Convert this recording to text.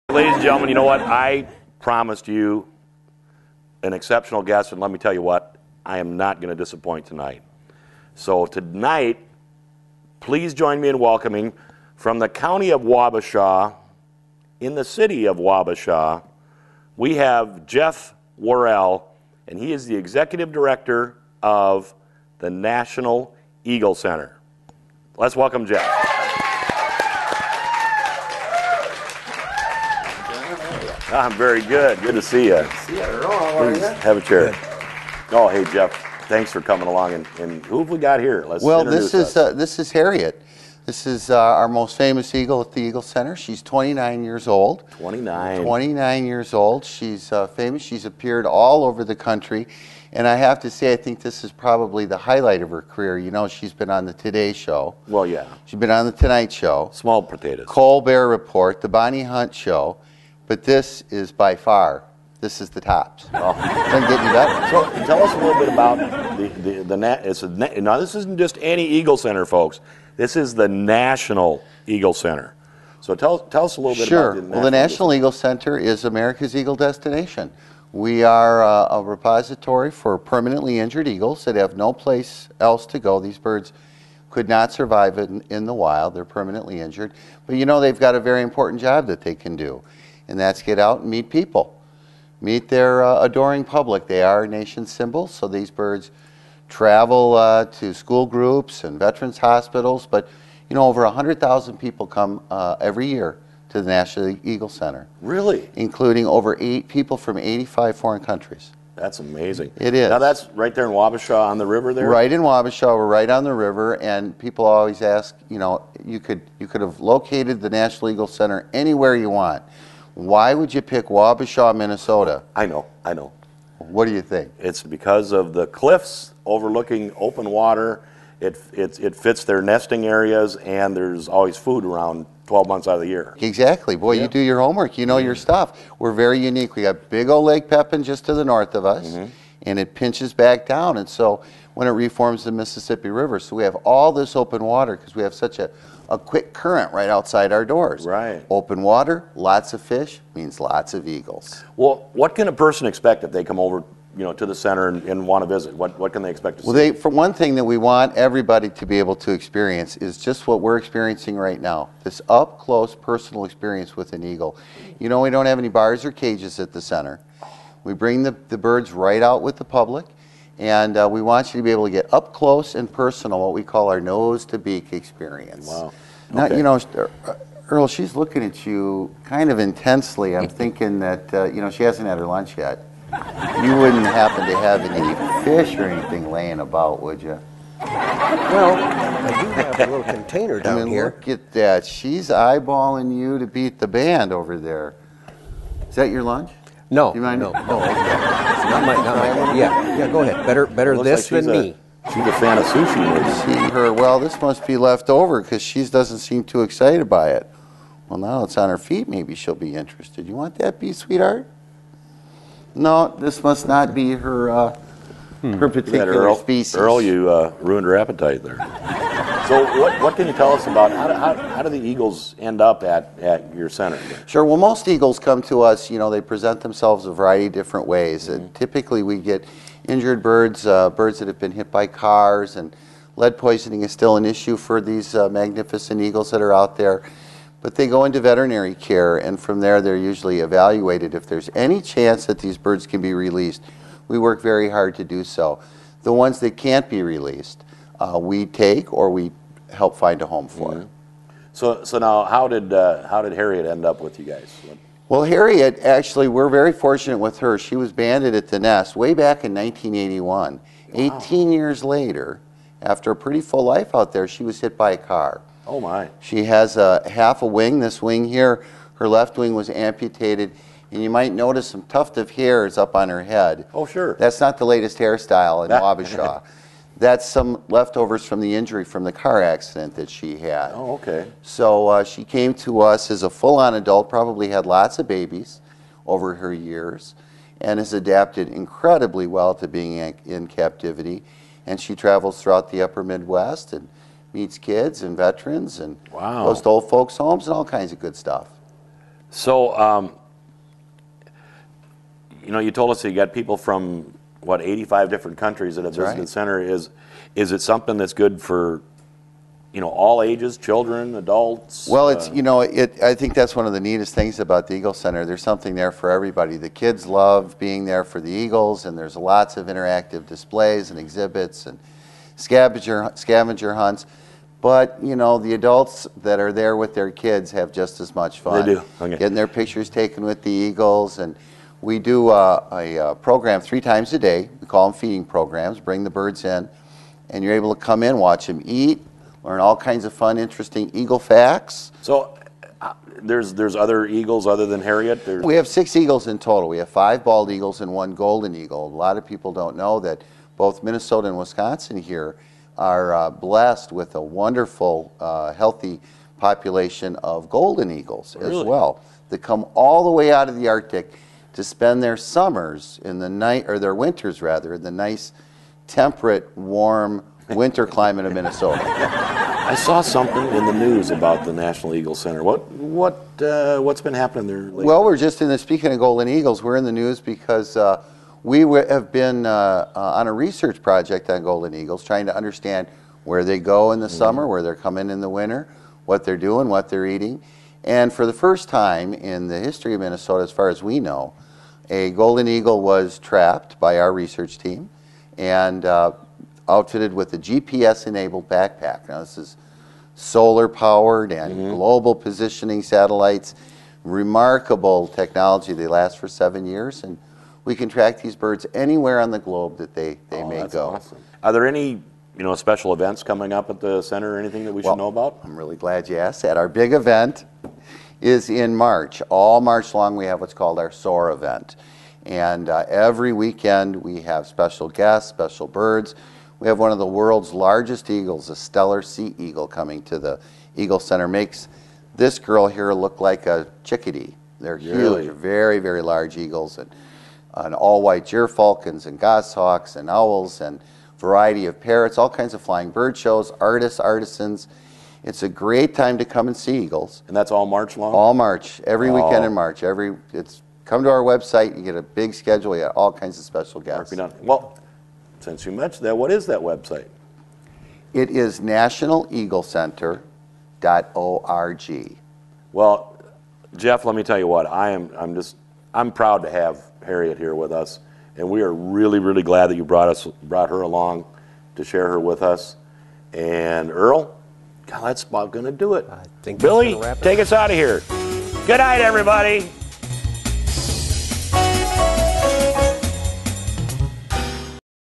Ladies and gentlemen, you know what? I promised you an exceptional guest, and let me tell you what, I am not going to disappoint tonight. So tonight, please join me in welcoming from the county of Wabasha, in the city of Wabasha, we have Jeff Worrell, and he is the executive director of the National Eagle Center. Let's welcome Jeff. I'm very good. Good to see you. See you, Earl. How are you? Have a chair. Oh, hey, Jeff. Thanks for coming along. And who have we got here? Let's introduce us. This is Harriet. This is our most famous eagle at the Eagle Center. She's 29 years old. 29. 29 years old. She's famous. She's appeared all over the country. And I have to say, I think this is probably the highlight of her career. You know, she's been on the Today Show. Well, yeah. She's been on the Tonight Show. Small potatoes. Colbert Report, the Bonnie Hunt Show. But this is by far, this is the tops. Oh. Doesn't get any better. So tell us a little bit about now this isn't just any Eagle Center, folks. This is the National Eagle Center. So tell us a little bit about the National Well, the National Eagle Center is America's Eagle destination. We are a repository for permanently injured eagles that have no place else to go. These birds could not survive in the wild. They're permanently injured. But you know, they've got a very important job that they can do. And that's get out and meet people, meet their adoring public. They are a nation's symbol, so these birds travel to school groups and veterans hospitals. But you know, over 100,000 people come every year to the National Eagle Center. Really? Including over 8 people from 85 foreign countries. That's amazing. It is. Now that's right there in Wabasha on the river there? Right in Wabasha, we're right on the river, and people always ask, you know, you could have located the National Eagle Center anywhere you want. Why would you pick Wabasha, Minnesota? I know. What do you think? It's because of the cliffs overlooking open water. It fits their nesting areas, and there's always food around 12 months out of the year. Exactly. Boy, you do your homework. You know your stuff. We're very unique. We got big old Lake Pepin just to the north of us, and it pinches back down. And so when it reforms the Mississippi River, so we have all this open water because we have such a quick current right outside our doors. Right. Open water, lots of fish, means lots of eagles. Well, what can a person expect if they come over, you know, to the center and want to visit? What can they expect to see? Well, for one thing that we want everybody to be able to experience is just what we're experiencing right now, this up-close personal experience with an eagle. You know, we don't have any bars or cages at the center. We bring the birds right out with the public, and we want you to be able to get up close and personal, what we call our nose-to-beak experience. Wow. Now, Okay. you know, Earl, she's looking at you kind of intensely. I'm thinking that, you know, she hasn't had her lunch yet. You wouldn't happen to have any fish or anything laying about, would you? Well, I do have a little container down here. Look at that. She's eyeballing you to beat the band over there. Is that your lunch? No, Do you mind? no. Not my. Yeah, go ahead. Better Looks this like than me. She's a fan of sushi. See her, well, this must be left over because she doesn't seem too excited by it. Well, now it's on her feet. Maybe she'll be interested. You want that piece, sweetheart? No, this must not be her her particular species. Earl, you ruined her appetite there. So what can you tell us about how do the eagles end up at your center? Sure. Well, most eagles come to us, you know, they present themselves a variety of different ways. Typically, we get injured birds, birds that have been hit by cars, and lead poisoning is still an issue for these magnificent eagles that are out there. But they go into veterinary care, and from there they're usually evaluated. If there's any chance that these birds can be released, we work very hard to do so. The ones that can't be released, we take or we help find a home for. So now, how did Harriet end up with you guys? Well, Harriet, actually, we're very fortunate with her. She was banded at the nest way back in 1981. Wow. 18 years later, after a pretty full life out there, she was hit by a car. Oh, my. She has half a wing. This wing here, her left wing was amputated, and you might notice some tuft of hairs up on her head. Oh, sure. That's not the latest hairstyle in Wabasha. That's some leftovers from the injury from the car accident that she had. Oh, okay. So she came to us as a full-on adult, probably had lots of babies over her years, and has adapted incredibly well to being in captivity. And she travels throughout the upper Midwest and meets kids and veterans and goes to old folks' homes and all kinds of good stuff. So, you know, you told us that you got people from, what, 85 different countries that have visited the center. Is it something that's good for, you know, all ages, children, adults? Well, it's, you know, I think that's one of the neatest things about the Eagle Center. There's something there for everybody. The kids love being there for the Eagles, and there's lots of interactive displays and exhibits and scavenger hunts. But, you know, the adults that are there with their kids have just as much fun. They do. Okay. Getting their pictures taken with the Eagles. And we do a program 3 times a day. We call them feeding programs. Bring the birds in, and you're able to come in, watch them eat, learn all kinds of fun, interesting Eagle facts. So there's other eagles other than Harriet? We have 6 eagles in total. We have 5 bald eagles and 1 golden eagle. A lot of people don't know that both Minnesota and Wisconsin here are blessed with a wonderful, healthy population of golden eagles as well that come all the way out of the Arctic to spend their summers in the or their winters rather, in the nice, temperate, warm winter climate of Minnesota. I saw something in the news about the National Eagle Center. What's been happening there lately? Well, we're just speaking of golden eagles, we're in the news because we have been on a research project on golden eagles, trying to understand where they go in the summer, where they're coming in the winter, what they're doing, what they're eating. And for the first time in the history of Minnesota, as far as we know, a golden eagle was trapped by our research team and outfitted with a GPS-enabled backpack. Now, this is solar-powered and global positioning satellites. Remarkable technology. They last for 7 years, and we can track these birds anywhere on the globe that they may that's go. Awesome. Are there any, you know, special events coming up at the center or anything that we should know about? I'm really glad you asked that. Our big event is in March. All March long we have what's called our SOAR event. And every weekend we have special guests, special birds. We have one of the world's largest eagles, a Steller sea eagle, coming to the Eagle Center. Makes this girl here look like a chickadee. They're huge, very, very large eagles, and all-white gyrfalcons and goshawks and owls and variety of parrots, all kinds of flying bird shows, artists, artisans. It's a great time to come and see eagles. And that's all March long? All March, every weekend in March. Come to our website, you get a big schedule, you got all kinds of special guests. Well, since you mentioned that, what is that website? It is nationaleaglecenter.org. Well, Jeff, let me tell you what, I'm proud to have Harriet here with us, and we are really, really glad that you brought her along to share her with us. And Earl, God, that's about going to do it. I think Billy, take us out of here. Good night, everybody.